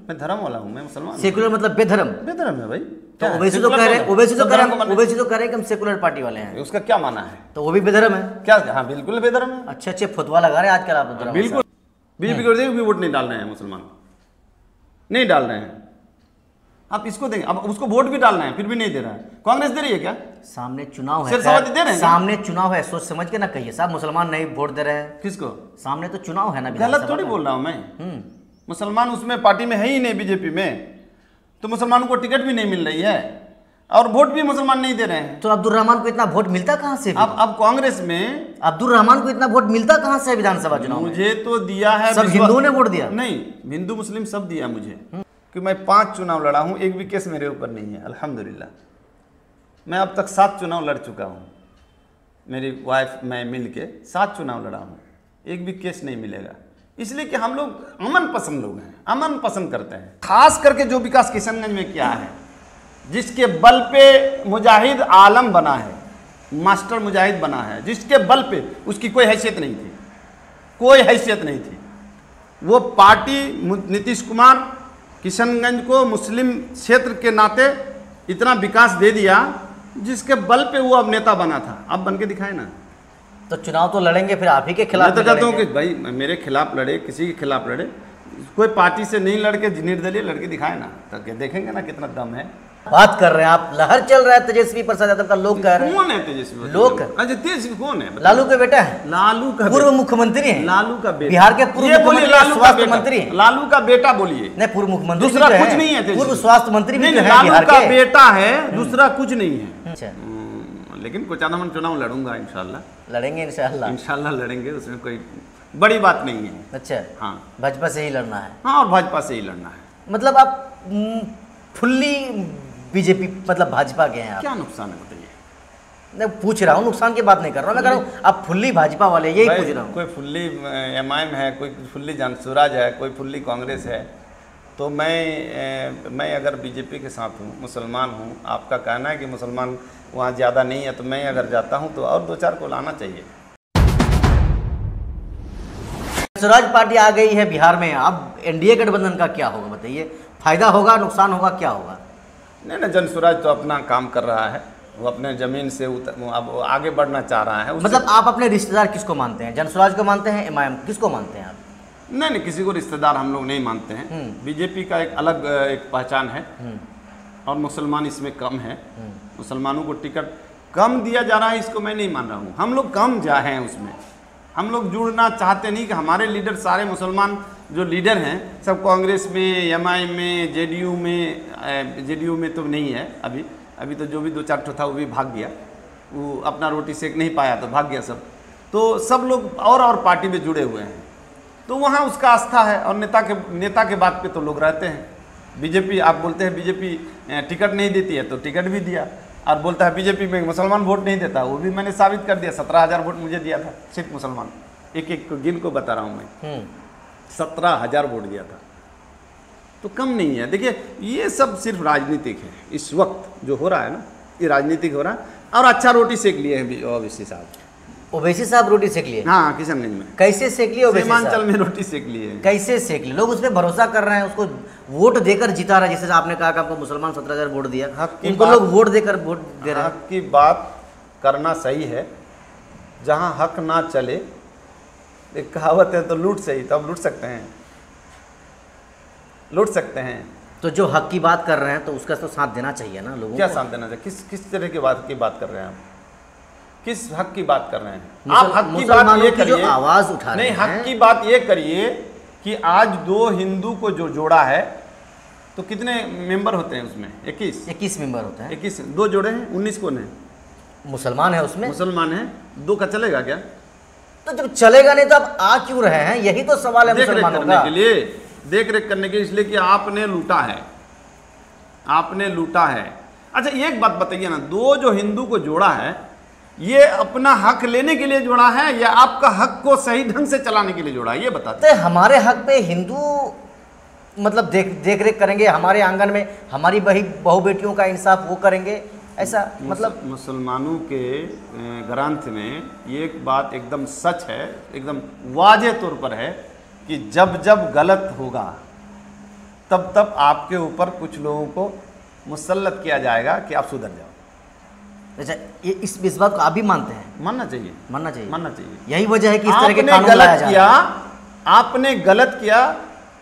मैं धर्म वाला हूँ, मैं मुसलमान। सेकुलर मतलब बेधर्म? बेधर्म है भाई। तो ओवैसी तो कह रहे हैं, ओवैसी तो कह रहे हैं कि हम सेकुलर पार्टी वाले हैं। उसका क्या माना है? तो वो भी बेधर्म है क्या? हाँ बिल्कुल बेधर्म है। अच्छे अच्छे फतवा लगा रहे हैं आजकल आप। बिल्कुल। बीजेपी को भी वोट नहीं डाल रहे हैं मुसलमान, नहीं डाल रहे हैं। आप इसको देंगे, अब उसको वोट भी डालना है फिर भी नहीं दे रहा है। कांग्रेस दे रही है क्या? सामने चुनाव है, दे रहे हैं, सामने चुनाव है, सोच समझ के ना कहिए साहब मुसलमान नहीं वोट दे रहे हैं। किसको? सामने तो चुनाव है ना। गलत थोड़ी बोल रहा हूँ मैं। मुसलमान उसमें पार्टी में है ही नहीं, बीजेपी में, तो मुसलमानों को टिकट भी नहीं मिल रही है और वोट भी मुसलमान नहीं दे रहे हैं। तो अब्दुल रहमान को इतना वोट मिलता कहाँ से? अब कांग्रेस में अब्दुल रहमान को इतना वोट मिलता कहाँ से विधानसभा चुनाव में? मुझे तो दिया है, सब हिंदुओं ने वोट दिया? नहीं, हिंदू मुस्लिम सब दिया मुझे, कि मैं 5 चुनाव लड़ा हूँ, एक भी केस मेरे ऊपर नहीं है अल्हम्दुलिल्लाह। मैं अब तक 7 चुनाव लड़ चुका हूँ, मेरी वाइफ मैं मिल के 7 चुनाव लड़ा हूँ, एक भी केस नहीं मिलेगा। इसलिए कि हम लोग अमन पसंद लोग हैं, अमन पसंद करते हैं। खास करके जो विकास किशनगंज में किया है, जिसके बल पे मुजाहिद आलम बना है, मास्टर मुजाहिद बना है, जिसके बल पे उसकी कोई हैसियत नहीं थी, कोई हैसियत नहीं थी। वो पार्टी नीतीश कुमार किशनगंज को मुस्लिम क्षेत्र के नाते इतना विकास दे दिया, जिसके बल पे वो अब नेता बना था। अब बन के दिखाए ना। तो चुनाव तो लड़ेंगे फिर आप ही के खिलाफ? मैं तो कहता हूँ कि भाई मेरे खिलाफ लड़े, किसी के खिलाफ लड़े, कोई पार्टी से नहीं लड़के निर्दलीय लड़के दिखाए ना, तो देखेंगे ना कितना दम है। बात कर रहे हैं आप, लहर चल रहा है तेजस्वी प्रसाद यादव का, लोग कह रहे हैं। कौन है तेजस्वी? लोग? अच्छा तेजस्वी कौन है? लालू के बेटा है। लालू का पूर्व मुख्यमंत्री है, लालू का बेटा, बिहार के पूर्व मुख्यमंत्री, स्वास्थ्य मंत्री। लालू का बेटा बोलिए? नहीं, पूर्व मुख्यमंत्री दूसरा कुछ नहीं है, पूर्व स्वास्थ्य मंत्री भी है। लालू का बेटा है, दूसरा कुछ नहीं है। अच्छा, लेकिन कुछ मैं चुनाव लड़ूंगा इंशाल्लाह। लड़ेंगे इंशाल्लाह? इंशाल्लाह लड़ेंगे, उसमें कोई बड़ी बात नहीं है। अच्छा, हाँ, भाजपा से ही लड़ना है? हाँ, और भाजपा से ही लड़ना है। मतलब आप फुल्ली बीजेपी मतलब भाजपा के हैं आप? क्या नुकसान है बताइए? मैं पूछ रहा हूँ, नुकसान की बात नहीं कर रहा हूँ, मैं कह रहा हूँ आप फुल्ली भाजपा वाले, यही पूछ रहा हूँ। कोई फुल्ली एमआईएम है, कोई फुल्ली जनसुराज है, कोई फुल्ली कांग्रेस है, तो मैं अगर बीजेपी के साथ हूँ, मुसलमान हूँ। आपका कहना है कि मुसलमान वहाँ ज़्यादा नहीं है, तो मैं अगर जाता हूँ तो और 2-4 को लाना चाहिए। स्वराज पार्टी आ गई है बिहार में, अब एनडीए गठबंधन का क्या होगा बताइए? फायदा होगा, नुकसान होगा, क्या होगा? नहीं, जनसुराज तो अपना काम कर रहा है, वो अपने ज़मीन से अब आगे बढ़ना चाह रहा है। मतलब आप अपने रिश्तेदार किसको मानते हैं? जनसुराज को मानते हैं, एमआईएम किसको मानते हैं आप? नहीं, किसी को रिश्तेदार हम लोग नहीं मानते हैं। बीजेपी का एक अलग एक पहचान है और मुसलमान इसमें कम है। मुसलमानों को टिकट कम दिया जा रहा है, इसको मैं नहीं मान रहा हूँ। हम लोग कम जा हैं उसमें, हम लोग जुड़ना चाहते नहीं कि हमारे लीडर सारे मुसलमान जो लीडर हैं सब कांग्रेस में, एमआईएम में, जेडीयू में तो नहीं है अभी तो जो भी 2-4 ठो था वो भी भाग गया, वो अपना रोटी सेक नहीं पाया तो भाग गया सब। तो सब लोग और पार्टी में जुड़े हुए हैं, तो वहाँ उसका आस्था है और नेता के बात पे तो लोग रहते हैं। बीजेपी, आप बोलते हैं बीजेपी टिकट नहीं देती है, तो टिकट भी दिया, और बोलता है बीजेपी में मुसलमान वोट नहीं देता, वो भी मैंने साबित कर दिया। 17,000 वोट मुझे दिया था सिर्फ मुसलमान, एक गिन को बता रहा हूँ मैं, 17,000 वोट दिया था, तो कम नहीं है। देखिए ये सब सिर्फ राजनीतिक है, इस वक्त जो हो रहा है ना ये राजनीतिक हो रहा है। और अच्छा रोटी सेक लिए हैं ओवैसी साहब। ओवैसी साहब रोटी सेक लिए? हाँ, किशनगंज में। कैसे सेक लिए ओवैसी साहब? सीमांचल में रोटी सेक लिए। कैसे सेक लिए? लोग उस पर भरोसा कर रहे हैं, उसको वोट देकर जिता रहा है। जैसे आपने कहा कि आपको मुसलमान 17,000 वोट दिया, उनको लोग वोट देकर वोट दे रहे हैं। हक की बात करना सही है, जहाँ हक ना चले, एक कहावत है, तो लूट सही, तो अब लूट सकते हैं, लूट सकते हैं। तो जो हक की बात कर रहे हैं तो उसका तो साथ देना चाहिए ना लोगों को। क्या साथ देना चाहिए? किस तरह की बात कर रहे हैं आप? किस हक की बात कर रहे हैं आप? हक की बात ये करिए, आवाज उठा रहे नहीं, हक की बात ये करिए कि आज 2 हिंदू को जो जोड़ा है, तो कितने मेंबर होते हैं उसमें? 21 मेंबर होते हैं। 21, 2 जोड़े हैं, 19 कौन है? मुसलमान है उसमें। मुसलमान है, 2 का चलेगा क्या? तो जब चलेगा नहीं तो आप आ क्यों रहे हैं? यही तो सवाल है मुसलमानों का। देख रेख करने के लिए, इसलिए कि आपने लूटा है, आपने लूटा है। अच्छा एक बात बताइए ना, 2 जो हिंदू को जोड़ा है, ये अपना हक लेने के लिए जोड़ा है या आपका हक को सही ढंग से चलाने के लिए जोड़ा है? ये बताते। हमारे हक पे हिंदू मतलब देख रेख करेंगे, हमारे आंगन में हमारी बहू बेटियों का इंसाफ वो करेंगे, ऐसा मतलब मुसलमानों के ग्रंथ में ये एक बात एकदम सच है, एकदम वाज़ेह तौर पर है कि जब जब गलत होगा तब आपके ऊपर कुछ लोगों को मुसल्लत किया जाएगा कि आप सुधर जाओ। अच्छा, ये इस बात को आप भी मानते हैं? मानना चाहिए, मानना चाहिए, मानना चाहिए। यही वजह है कि इस तरह के आपने कानून लाया गलत जा किया, रहा है। आपने गलत किया,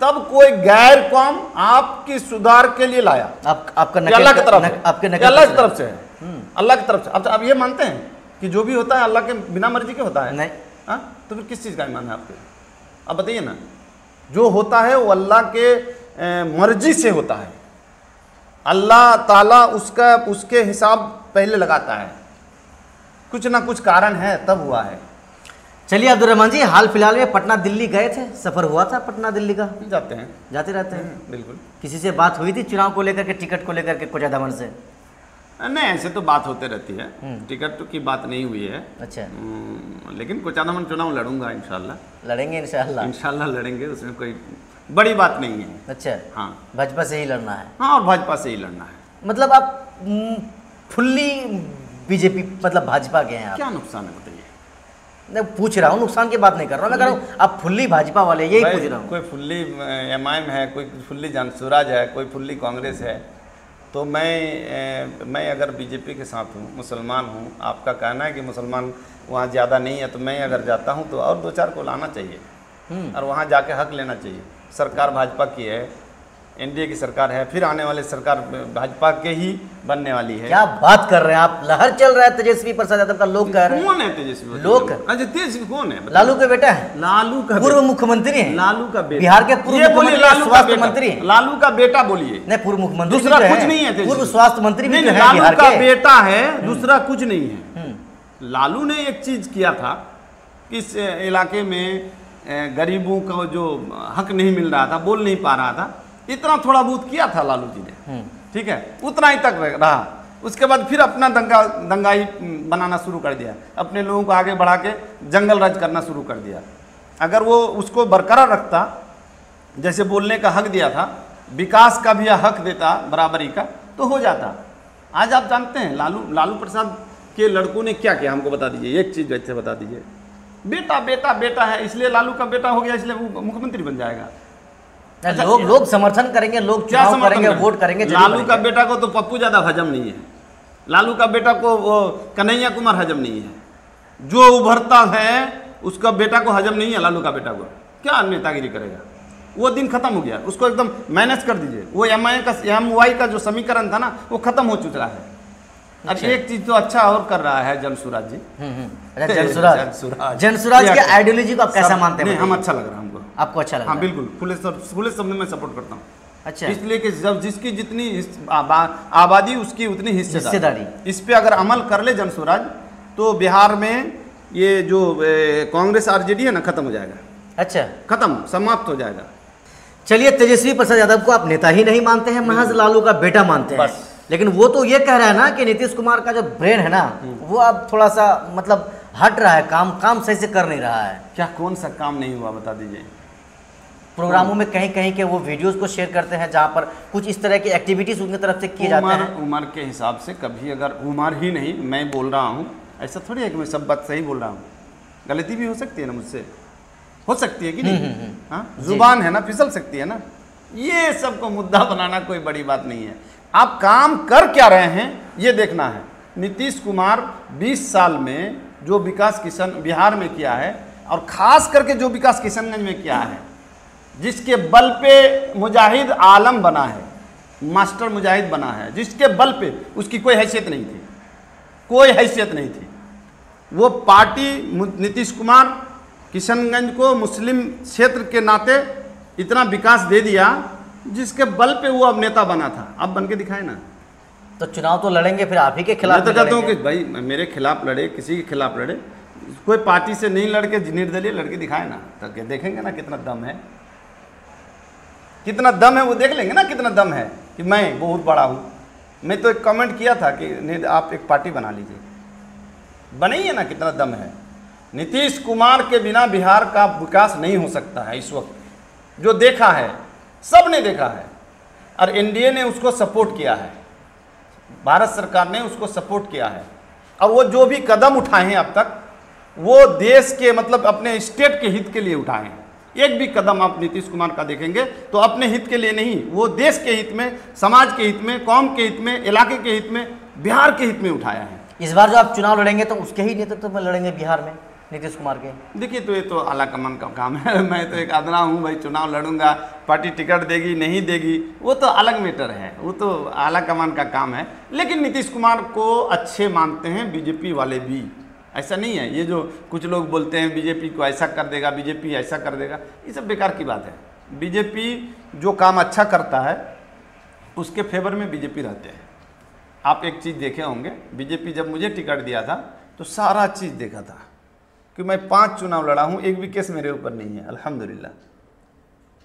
तब कोई गैर कौम आपकी सुधार के लिए लाया। आपका अल्लाह की तरफ है, आपके अल्लाह की तरफ से है, अल्लाह की तरफ से। अब आप ये मानते हैं कि जो भी होता है अल्लाह के बिना मर्जी के होता है? नहीं। हाँ, तो फिर किस चीज़ का ईमान है आपके? अब बताइए ना, जो होता है वो अल्लाह के मर्जी से होता है। अल्लाह ताला उसके हिसाब पहले लगाता है, कुछ ना कुछ कारण है तब हुआ है। चलिए अब्दुल रहमान जी, हाल फिलहाल में पटना दिल्ली गए थे, सफर हुआ था पटना दिल्ली का? जाते हैं, जाते रहते हैं। बिल्कुल। किसी से बात हुई थी चुनाव को लेकर के, टिकट को लेकर के कोचा दमन से? नहीं, ऐसे तो बात होते रहती है, टिकट की बात नहीं हुई है। अच्छा। लेकिन कोचादमन चुनाव लड़ूंगा इंशाल्लाह। लड़ेंगे इंशाल्लाह? इंशाल्लाह लड़ेंगे, उसमें कोई बड़ी बात नहीं है। अच्छा। हाँ, भाजपा से ही लड़ना है? हाँ, और भाजपा से ही लड़ना है। मतलब आप फुल्ली बीजेपी, मतलब भाजपा के हैं आप? क्या नुकसान है बताइए? मैं पूछ रहा हूँ, नुकसान की बात नहीं कर रहा हूँ, मैं कह रहा हूँ आप फुल्ली भाजपा वाले, यही पूछ रहा हूँ। कोई फुल्ली एमआईएम है, कोई फुल्ली जनसुराज है, कोई फुल्ली कांग्रेस है। तो मैं अगर बीजेपी के साथ हूँ, मुसलमान हूँ, आपका कहना है कि मुसलमान वहाँ ज़्यादा नहीं है, तो मैं अगर जाता हूँ तो और 2-4 को लाना चाहिए और वहाँ जाके हक लेना चाहिए। सरकार भाजपा की है, एनडीए की सरकार है, फिर आने वाली सरकार भाजपा के ही बनने वाली है। क्या बात कर रहे हैं आप? लहर चल रहा है तेजस्वी प्रसाद यादव का, लोग कह रहे हैं। कौन है तेजस्वी? लोग? अच्छा, तेजस्वी कौन है? लालू के बेटा है। लालू का पूर्व मुख्यमंत्री है, लालू का बेटा, बिहार के पूर्व मुख्यमंत्री, स्वास्थ्य मंत्री। लालू का बेटा बोलिए? नहीं, पूर्व मुख्यमंत्री दूसरा कुछ नहीं है, पूर्व स्वास्थ्य मंत्री भी है लालू बिहार का के। बेटा है, दूसरा कुछ नहीं है। लालू ने एक चीज किया था कि इस इलाके में गरीबों का जो हक नहीं मिल रहा था, बोल नहीं पा रहा था, इतना थोड़ा बहुत किया था लालू जी ने, ठीक है, उतना ही तक रहा। उसके बाद फिर अपना दंगाई बनाना शुरू कर दिया, अपने लोगों को आगे बढ़ा के जंगल राज करना शुरू कर दिया। अगर वो उसको बरकरार रखता, जैसे बोलने का हक दिया था, विकास का भी हक देता बराबरी का, तो हो जाता। आज आप जानते हैं लालू प्रसाद के लड़कों ने क्या किया, हमको बता दीजिए, एक चीज़ वैसे बता दीजिए। बेटा बेटा बेटा है, इसलिए लालू का बेटा हो गया, इसलिए वो मुख्यमंत्री बन जाएगा। अच्छा, लोग समर्थन करेंगे, लोग क्या चुनाव करेंगे, वोट करेंगे। लालू का बेटा को तो पप्पू ज्यादा हजम नहीं है, लालू का बेटा को वो कन्हैया कुमार हजम नहीं है, जो उभरता है उसका बेटा को हजम नहीं है। लालू का बेटा को क्या नेतागिरी करेगा? वो दिन खत्म हो गया, उसको एकदम मैनेज कर दीजिए। वो एमवाई का जो समीकरण था ना, वो खत्म हो चुका है। अब एक चीज तो अच्छा और कर रहा है जनसुराज जी। जनसुराज के आइडियोलॉजी को आप कैसा मानते हैं? हम अच्छा लग रहा है हमको। आपको अच्छा लग रहा है? हाँ, बिल्कुल, खुले शब्द में सपोर्ट करता हूँ। अच्छा, इसलिए कि जब जिसकी जितनी आबादी उसकी उतनी हिस्सेदारी, इस पे अगर अमल कर ले जनसुराज, तो बिहार में ये जो कांग्रेस आरजेडी है ना, खत्म हो जाएगा। अच्छा, खत्म, समाप्त हो जाएगा। चलिए, तेजस्वी प्रसाद यादव को आप नेता ही नहीं मानते हैं, महज लालू का बेटा मानते हैं। बस। लेकिन वो तो ये कह रहा है ना कि नीतीश कुमार का जो ब्रेन है ना, वो अब थोड़ा सा मतलब हट रहा है, काम सही से कर नहीं रहा है। क्या कौन सा काम नहीं हुआ बता दीजिए? प्रोग्रामों में कहीं कहीं के वो वीडियोस को शेयर करते हैं जहाँ पर कुछ इस तरह की एक्टिविटीज उनकी तरफ से किए जाते हैं। उम्र के हिसाब से कभी, अगर उम्र ही नहीं, मैं बोल रहा हूँ, ऐसा थोड़ी है कि मैं सब बात सही बोल रहा हूँ, गलती भी हो सकती है ना, मुझसे हो सकती है कि नहीं? हाँ, जुबान है ना, फिसल सकती है ना। ये सबको मुद्दा बनाना कोई बड़ी बात नहीं है। आप काम कर क्या रहे हैं ये देखना है। नीतीश कुमार 20 साल में जो विकास बिहार में किया है, और खास करके जो विकास किशनगंज में किया है, जिसके बल पे मुजाहिद आलम बना है, मास्टर मुजाहिद बना है, जिसके बल पे उसकी कोई हैसियत नहीं थी, कोई हैसियत नहीं थी। वो पार्टी नीतीश कुमार किशनगंज को मुस्लिम क्षेत्र के नाते इतना विकास दे दिया, जिसके बल पे वो अब नेता बना था। अब बन के दिखाए ना। तो चुनाव तो लड़ेंगे, फिर आप ही के खिलाफ? मैं तो कहता हूँ कि भाई मेरे खिलाफ लड़े, किसी के खिलाफ लड़े, कोई पार्टी से नहीं लड़के निर्दलीय लड़के दिखाए ना, तो क्या देखेंगे ना कितना दम है, कितना दम है, वो देख लेंगे ना कितना दम है कि मैं बहुत बड़ा हूँ। मैं तो एक कमेंट किया था कि आप एक पार्टी बना लीजिए, बनाइए ना, कितना दम है। नीतीश कुमार के बिना बिहार का विकास नहीं हो सकता है। इस वक्त जो देखा है, सब ने देखा है, और एनडीए ने उसको सपोर्ट किया है, भारत सरकार ने उसको सपोर्ट किया है, और वो जो भी कदम उठाए हैं अब तक, वो देश के मतलब अपने स्टेट के हित के लिए उठाए हैं। एक भी कदम आप नीतीश कुमार का देखेंगे तो अपने हित के लिए नहीं, वो देश के हित में, समाज के हित में, कौम के हित में, इलाके के हित में, बिहार के हित में उठाया है। इस बार जो आप चुनाव लड़ेंगे तो उसके ही नेतृत्व में लड़ेंगे बिहार में, नीतीश कुमार के? देखिए, तो ये तो आला कमान का काम है। मैं तो एक आदमी हूँ भाई, चुनाव लड़ूंगा, पार्टी टिकट देगी नहीं देगी वो तो अलग मैटर है, वो तो आला कमान का काम है। लेकिन नीतीश कुमार को अच्छे मानते हैं बीजेपी वाले भी, ऐसा नहीं है। ये जो कुछ लोग बोलते हैं बीजेपी को ऐसा कर देगा, बीजेपी ऐसा कर देगा, ये सब बेकार की बात है। बीजेपी जो काम अच्छा करता है उसके फेवर में बीजेपी रहते हैं। आप एक चीज़ देखे होंगे, बीजेपी जब मुझे टिकट दिया था तो सारा चीज़ देखा था कि मैं 5 चुनाव लड़ा हूँ, एक भी केस मेरे ऊपर नहीं है अल्हम्दुलिल्लाह।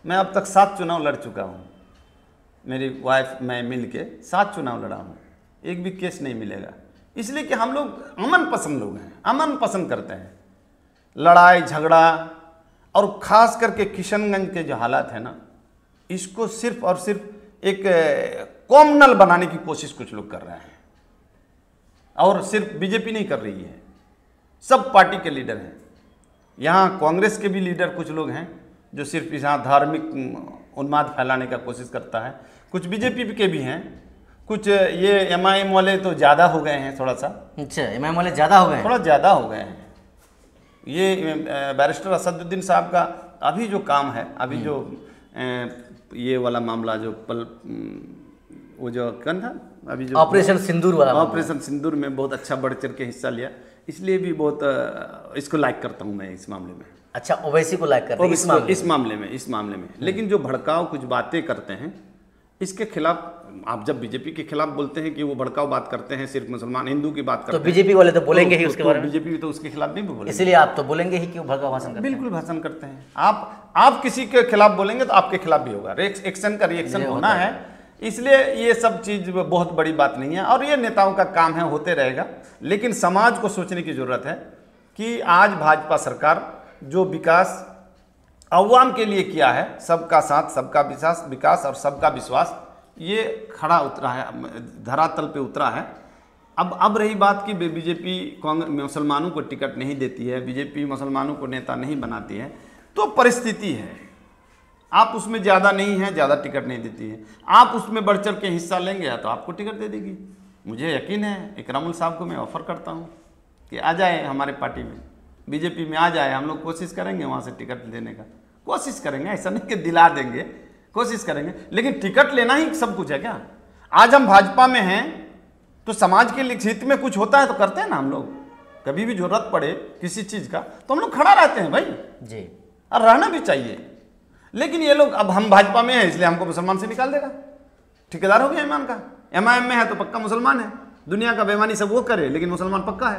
मैं अब तक 7 चुनाव लड़ चुका हूँ, मेरी वाइफ मैं मिल के 7 चुनाव लड़ा हूँ, एक भी केस नहीं मिलेगा। इसलिए कि हम लोग अमन पसंद लोग हैं, अमन पसंद करते हैं। लड़ाई झगड़ा और ख़ास करके किशनगंज के जो हालात है ना, इसको सिर्फ और सिर्फ एक कॉमनल बनाने की कोशिश कुछ लोग कर रहे हैं। और सिर्फ बीजेपी नहीं कर रही है, सब पार्टी के लीडर हैं। यहाँ कांग्रेस के भी लीडर कुछ लोग हैं जो सिर्फ यहाँ धार्मिक उन्माद फैलाने का कोशिश करता है। कुछ बीजेपी के भी हैं, कुछ ये MIM वाले तो ज़्यादा हो गए हैं थोड़ा सा। अच्छा, MIM वाले ज़्यादा हो गए हैं? थोड़ा ज़्यादा हो गए हैं। ये बैरिस्टर असदुद्दीन साहब का अभी जो काम है, अभी जो ये वाला मामला जो वो जो कौन था अभी जो ऑपरेशन सिंदूर वाला, ऑपरेशन सिंदूर में बहुत अच्छा बढ़ चढ़ के हिस्सा लिया, इसलिए भी बहुत इसको लाइक करता हूँ मैं इस मामले में। अच्छा, ओवैसी को लाइक करते हैं इस मामले में। लेकिन जो भड़काऊ कुछ बातें करते हैं इसके खिलाफ, आप जब बीजेपी के खिलाफ बोलते हैं कि वो भड़काऊ बात करते हैं, सिर्फ मुसलमान हिंदू की बात करते हैं, तो बीजेपी वाले तो बोलेंगे ही उसके बारे में। बीजेपी तो उसके खिलाफ नहीं बोलेंगे, इसलिए आप तो बोलेंगे ही कि वो भड़काऊ भाषण करते हैं। बिल्कुल भाषण करते हैं। आप किसी के खिलाफ बोलेंगे तो आपके खिलाफ भी होगा, एक्शन का रिएक्शन होना है। इसलिए ये सब चीज़ बहुत बड़ी बात नहीं है और ये नेताओं का काम है, होते रहेगा। लेकिन समाज को सोचने की ज़रूरत है कि आज भाजपा सरकार जो विकास अवाम के लिए किया है, सबका साथ, सबका विकास और सबका विश्वास, ये खड़ा उतरा है, धरातल पे उतरा है। अब रही बात कि बीजेपी कांग्रेस मुसलमानों को टिकट नहीं देती है, बीजेपी मुसलमानों को नेता नहीं बनाती है, तो परिस्थिति है। आप उसमें ज़्यादा नहीं है, ज़्यादा टिकट नहीं देती है। आप उसमें बढ़ चढ़ के हिस्सा लेंगे तो आपको टिकट दे देगी। मुझे यकीन है, इकरामुल साहब को मैं ऑफ़र करता हूँ कि आ जाए हमारे पार्टी में, बीजेपी में आ जाए। हम लोग कोशिश करेंगे वहाँ से टिकट लेने का, कोशिश करेंगे, ऐसा नहीं कि दिला देंगे, कोशिश करेंगे। लेकिन टिकट लेना ही सब कुछ है क्या? आज हम भाजपा में हैं तो समाज के हित में कुछ होता है तो करते हैं ना हम लोग। कभी भी जरूरत पड़े किसी चीज़ का तो हम लोग खड़ा रहते हैं भाई जी, और रहना भी चाहिए। लेकिन ये लोग, अब हम भाजपा में हैं इसलिए हमको मुसलमान से निकाल देगा, ठेकेदार हो गया ईमान का। MIM में है तो पक्का मुसलमान है, दुनिया का बेईमानी सब वो करे लेकिन मुसलमान पक्का है।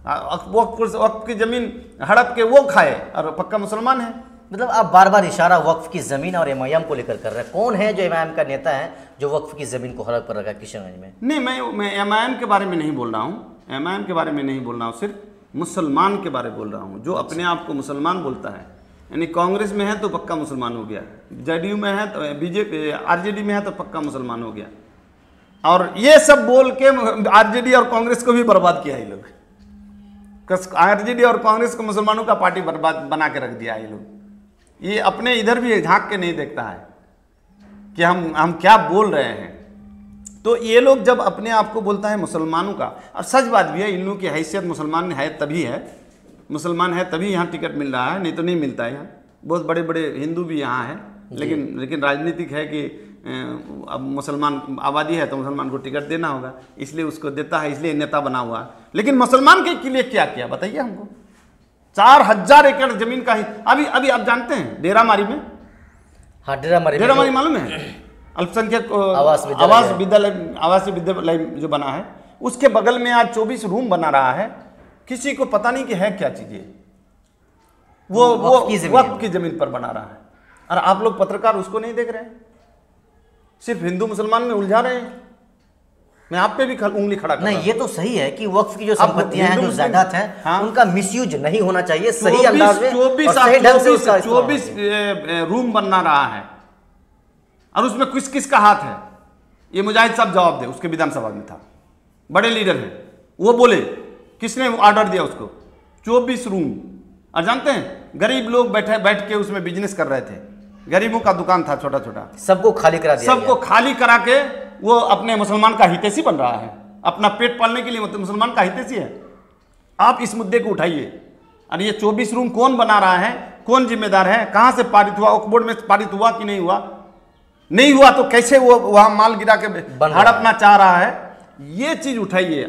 वक्फ की ज़मीन हड़प के वो खाए और पक्का मुसलमान है। मतलब आप बार बार इशारा वक्फ की ज़मीन और MIM को लेकर कर रहे हैं। कौन है जो MIM का नेता है जो वक्फ की ज़मीन को हड़प कर रखा है किशनगंज में? नहीं, मैं MIM के बारे में नहीं बोल रहा हूँ, MIM के बारे में नहीं बोल रहा हूँ, सिर्फ मुसलमान के बारे में बोल रहा हूँ जो अपने आप को मुसलमान बोलता है। यानी कांग्रेस में है तो पक्का मुसलमान हो गया, JDU में है तो BJP RJD में है तो पक्का मुसलमान हो गया। और ये सब बोल के RJD और कांग्रेस को भी बर्बाद किया ये लोग। RJD और कांग्रेस को मुसलमानों का पार्टी बर्बाद बना के रख दिया ये लोग। ये अपने इधर भी झांक के नहीं देखता है कि हम क्या बोल रहे हैं। तो ये लोग जब अपने आप को बोलता है मुसलमानों का, और सच बात भी है, इन लोगों की हैसियत मुसलमान है तभी है, मुसलमान है तभी यहाँ टिकट मिल रहा है, नहीं तो नहीं मिलता है। यहाँ बहुत बड़े बड़े हिंदू भी यहाँ हैं, लेकिन राजनीतिक है कि अब मुसलमान आबादी है तो मुसलमान को टिकट देना होगा, इसलिए उसको देता है, इसलिए नेता बना हुआ है। लेकिन मुसलमान के लिए क्या किया बताइए हमको? 4000 एकड़ जमीन का ही अभी आप जानते हैं डेरा मारी में, हाँ डेरा मारी मालूम है, अल्पसंख्यक आवासीय विद्यालय जो बना है, उसके बगल में आज 24 रूम बना रहा है। किसी को पता नहीं कि है क्या चीजें, वो वक्फ की जमीन पर बना रहा है। और आप लोग पत्रकार उसको नहीं देख रहे हैं, सिर्फ हिंदू मुसलमान में उलझा रहे हैं। मैं आप पे भी उंगली खड़ा कर नहीं, ये तो सही है कि वक्फ की जो संपत्तियां हैं, जो जायदाद हैं, हाँ? उनका मिसयूज नहीं होना चाहिए, सही अंदाज में और सही ढंग से उसका 24 रूम बनना रहा है और उसमें किसका हाथ है ये मुजाहिद साहब जवाब दे। उसके विधानसभा में था, बड़े लीडर हैं, वो बोले किसने ऑर्डर दिया उसको? 24 रूम और जानते हैं गरीब लोग बैठ के उसमें बिजनेस कर रहे थे, गरीबों का दुकान था छोटा छोटा, सबको खाली करा दिया, सबको खाली करा के वो अपने मुसलमान का हितैषी बन रहा है, अपना पेट पालने के लिए मुसलमान का हितैषी है। आप इस मुद्दे को उठाइए। और ये 24 रूम कौन बना रहा है, कौन जिम्मेदार है, कहां से पारित हुआ, वक्फ बोर्ड में पारित हुआ कि नहीं हुआ, नहीं हुआ तो कैसे वो वहां माल गिरा के हड़पना चाह रहा है, ये चीज उठाइए।